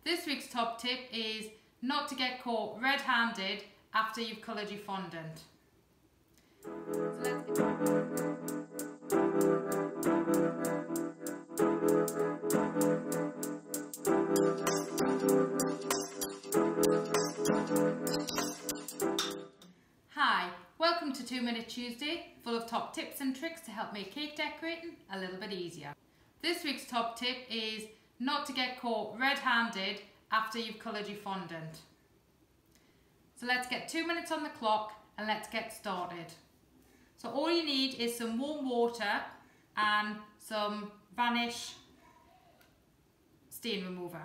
This week's top tip is not to get caught red-handed after you've coloured your fondant. Hi, welcome to 2 Minute Tuesday, full of top tips and tricks to help make cake decorating a little bit easier. This week's top tip is not to get caught red-handed after you've coloured your fondant. So let's get 2 minutes on the clock and let's get started. So all you need is some warm water and some Vanish stain remover.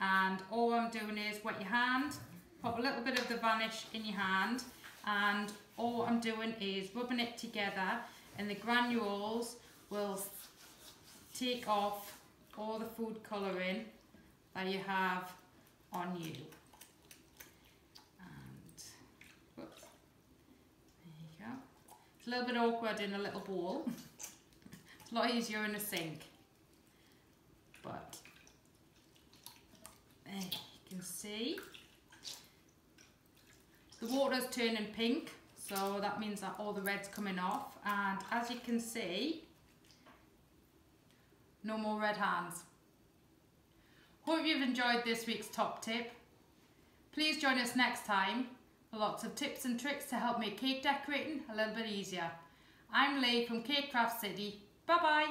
And all I'm doing is wet your hand, pop a little bit of the Vanish in your hand, and all I'm doing is rubbing it together, and the granules will take off all the food colouring that you have on you. And whoops, there you go. It's a little bit awkward in a little bowl. It's a lot easier in a sink. But there you can see the water's turning pink, so that means that all the red's coming off, and as you can see, no more red hands. Hope you've enjoyed this week's top tip. Please join us next time for lots of tips and tricks to help make cake decorating a little bit easier. I'm Lee from Cake Craft City. Bye bye.